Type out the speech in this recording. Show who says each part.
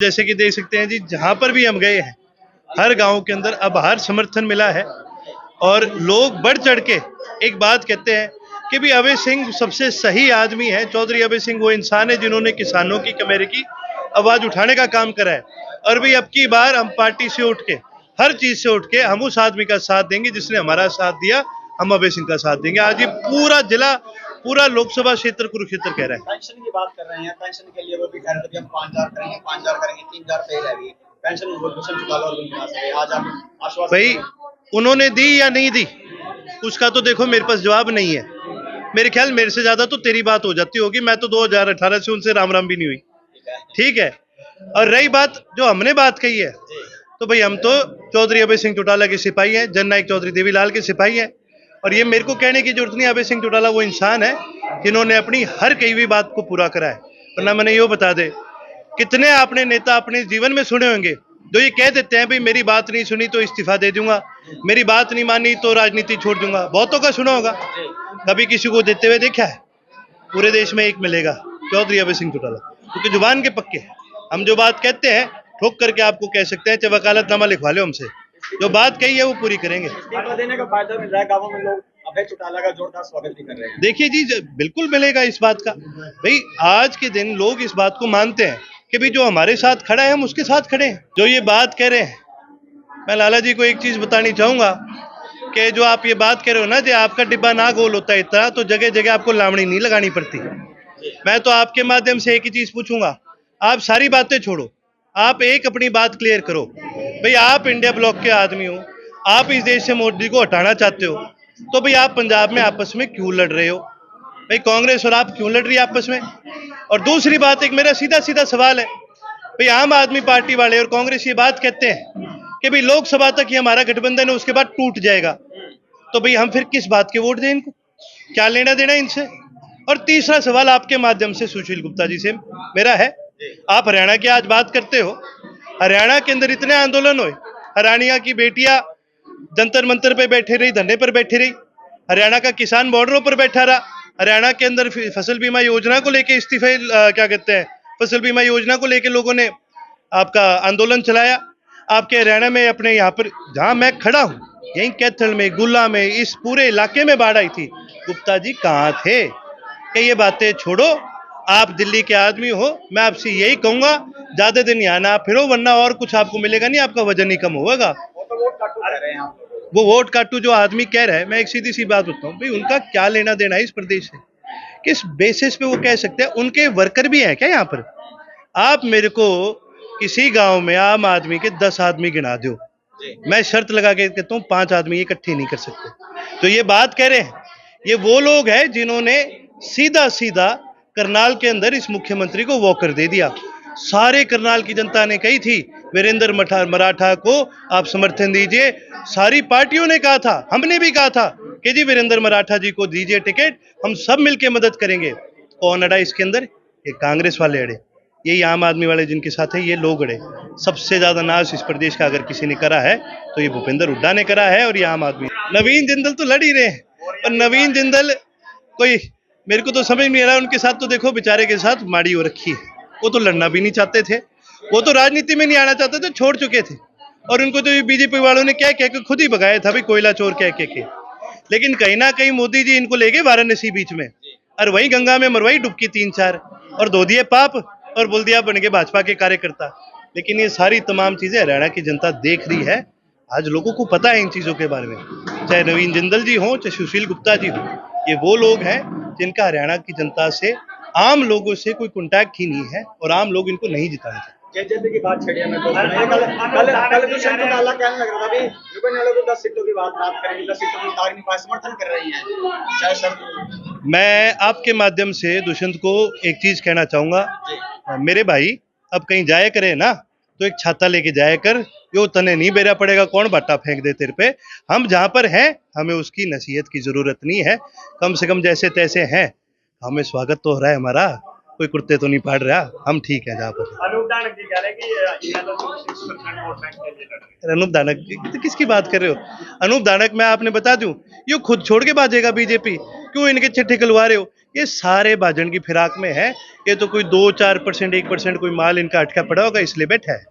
Speaker 1: जैसे कि देख सकते हैं जी, जहां पर भी हम गए हैं हर गांव के अंदर अब हर समर्थन मिला है और लोग बढ़ चढ़ के एक बात कहते हैं कि भी अभय सिंह सबसे सही आदमी है। चौधरी अभय सिंह वो इंसान है जिन्होंने किसानों की कमेरे की आवाज उठाने का काम करा है। और भी अब की बार हम पार्टी से उठ के हर चीज से उठ के हम उस आदमी का साथ देंगे जिसने हमारा साथ दिया। हम अभय सिंह का साथ देंगे। आज ये पूरा जिला, पूरा लोकसभा क्षेत्र कुरुक्षेत्र कह रहा है।
Speaker 2: पेंशन की बात कर रहे हैं, पेंशन के लिए वो भी कह रहे थे हम 5,000 करेंगे, 5,000 करेंगे, 3,000 पे रह गई पेंशन। दुष्यंत चौटाला और बिंदु से आज आप आश्वासन
Speaker 1: भाई उन्होंने दी या नहीं दी उसका तो देखो मेरे पास जवाब नहीं है। मेरे ख्याल मेरे से ज्यादा तो तेरी बात हो जाती होगी। मैं तो 2018 से उनसे राम राम भी नहीं हुई, ठीक है। और रही बात जो हमने बात कही है, तो भाई हम तो चौधरी अभय सिंह चौटाला के सिपाही हैं, जननायक चौधरी देवीलाल के सिपाही हैं। और ये मेरे को कहने की जरूरत नहीं, अभय सिंह चौटाला वो इंसान है जिन्होंने अपनी हर कही हुई बात को पूरा करा है। वरना मैंने ये बता दे, कितने आपने नेता अपने जीवन में सुने होंगे जो ये कह देते हैं भाई मेरी बात नहीं सुनी तो इस्तीफा दे दूंगा, मेरी बात नहीं मानी तो राजनीति छोड़ दूंगा। बहुतों का सुना होगा, कभी किसी को देते हुए देखा है? पूरे देश में एक मिलेगा, चौधरी अभय सिंह चौटाला, क्योंकि जुबान के पक्के हैं। हम जो बात कहते हैं ठोक करके आपको कह सकते हैं, चाहे वकालतनामा लिखवा लो हमसे, जो बात कही है वो पूरी करेंगे।
Speaker 2: इस्तीफा देने का फायदा मिल रहा है, गांवों में लोग अभय चौटाला का जोरदार स्वागत भी कर रहे हैं।
Speaker 1: देखिए जी, बिल्कुल मिलेगा इस बात का। भाई आज के दिन लोग इस बात को मानते हैं कि भाई जो हमारे साथ खड़ा है हम उसके साथ खड़े हैं। जो ये बात कह रहे हैं, मैं लाला जी को एक चीज बतानी चाहूंगा कि जो आप ये बात कह रहे हो ना, जो आपका डिब्बा ना गोल होता है इतना, तो जगह जगह आपको लावणी नहीं लगानी पड़ती। मैं तो आपके माध्यम से एक ही चीज पूछूंगा, आप सारी बातें छोड़ो, आप एक अपनी बात क्लियर करो। भाई आप इंडिया ब्लॉक के आदमी हो, आप इस देश से मोदी को हटाना चाहते हो, तो भाई आप पंजाब में आपस में क्यों लड़ रहे हो? भाई कांग्रेस और आप क्यों लड़ रही है आपस में? और दूसरी बात, एक मेरा सीधा सीधा सवाल है, भाई आम आदमी पार्टी वाले और कांग्रेस ये बात कहते हैं कि भाई लोकसभा तक ये हमारा गठबंधन है, उसके बाद टूट जाएगा, तो भाई हम फिर किस बात के वोट दें इनको? क्या लेना देना इनसे? और तीसरा सवाल आपके माध्यम से सुशील गुप्ता जी से मेरा है, आप हरियाणा की आज बात करते हो, हरियाणा के अंदर इतने आंदोलन हुए, हरियाणा की बेटियां जंतर मंतर पे बैठे रही, धरने पर बैठी रही, हरियाणा का किसान बॉर्डरों पर बैठा रहा, हरियाणा के अंदर फसल बीमा योजना को लेके इस्तीफे क्या कहते हैं, फसल बीमा योजना को लेके लोगों ने आपका आंदोलन चलाया। आपके हरियाणा में अपने यहाँ पर जहां मैं खड़ा हूं, यहीं कैथल में, गुल्ला में, इस पूरे इलाके में बाढ़ आई थी। गुप्ता जी कहाँ थे? कि ये बातें छोड़ो, आप दिल्ली के आदमी हो, मैं आपसे यही कहूंगा ज्यादा दिन यहाँ ना फिरो, वरना और कुछ आपको मिलेगा नहीं, आपका वजन ही कम होगा। वो वोट काटू जो आदमी कह रहा है, मैं एक सीधी सी बात बताऊं, भाई उनका क्या लेना देना है इस प्रदेश से? किस बेसिस पे वो कह सकते हैं? उनके वर्कर भी हैं क्या यहाँ पर? आप मेरे को किसी गांव में आम आदमी के 10 आदमी गिना दो, मैं शर्त लगा के कहता हूँ 5 आदमी इकट्ठे नहीं कर सकते। तो ये बात कह रहे हैं, ये वो लोग हैं जिन्होंने सीधा सीधा करनाल के अंदर इस मुख्यमंत्री को वॉकर दे दिया। सारे करनाल की जनता ने कही थी वीरेंद्र मराठा को आप समर्थन दीजिए। सारी पार्टियों ने कहा था, हमने भी कहा था कि जी वीरेंद्र मराठा जी को दीजिए टिकट, हम सब मिलकर मदद करेंगे। कौन अड़ा इसके अंदर? ये कांग्रेस वाले अड़े, यही आम आदमी वाले जिनके साथ है ये लोग अड़े। सबसे ज्यादा नाश इस प्रदेश का अगर किसी ने करा है तो ये भूपेंद्र हुड्डा ने करा है, और ये आम आदमी। नवीन जिंदल तो लड़ ही रहे हैं, और नवीन जिंदल कोई मेरे को तो समझ नहीं आ रहा, उनके साथ तो देखो बेचारे के साथ माड़ी हो रखी है। वो तो लड़ना भी नहीं चाहते थे, वो तो राजनीति में नहीं आना चाहते थे, छोड़ चुके थे। और उनको तो बीजेपी वालों ने क्या कह के खुद ही भगाया था, भाई कोयला चोर कह के। लेकिन कहीं ना कहीं मोदी जी इनको ले गए वाराणसी बीच में, और वही गंगा में मरवाई डुबकी 3-4, और धो दिए पाप, और बोल दिया बन गए भाजपा के कार्यकर्ता। लेकिन ये सारी तमाम चीजें हरियाणा की जनता देख रही है, आज लोगों को पता है इन चीजों के बारे में। चाहे नवीन जिंदल जी हो, चाहे सुशील गुप्ता जी हो, ये वो लोग हैं जिनका हरियाणा की जनता से, आम लोगों से कोई कॉन्टैक्ट ही नहीं है, और आम लोग इनको नहीं जिताना चाहते।
Speaker 2: जेजेपी की बात छेड़ी हमें तो कल दुष्यंत चौटाला कहने लग रहा था भाई विभिन्न वालों को 10 सीटों की बात प्राप्त करेंगे, 10 सीटों में उतारने का समर्थन कर रही हैं, चाहे सर।
Speaker 1: मैं आपके माध्यम से दुष्यंत को एक चीज कहना चाहूंगा, मेरे भाई अब कहीं जाया करे ना तो एक छाता लेके जाया कर, यो तने नहीं बेरा पड़ेगा, कौन बाटा फेंक दे तेरे पे। हम जहां पर हैं हमें उसकी नसीहत की जरूरत नहीं है, कम से कम जैसे तैसे हैं, हमें स्वागत तो हो रहा है हमारा, कोई कुर्ते तो नहीं पाड़ रहा, हम ठीक है जहाँ पर। अनूप दानक तो किसकी बात कर रहे हो? अनूप दानक मैं आपने बता दूं, ये खुद छोड़ के भाजेगा बीजेपी, क्यों इनके चिट्ठे खुलवा रहे हो? ये सारे भाजन की फिराक में है। ये तो कोई 2-4% 1% कोई माल इनका अटका पड़ा होगा इसलिए बैठा है।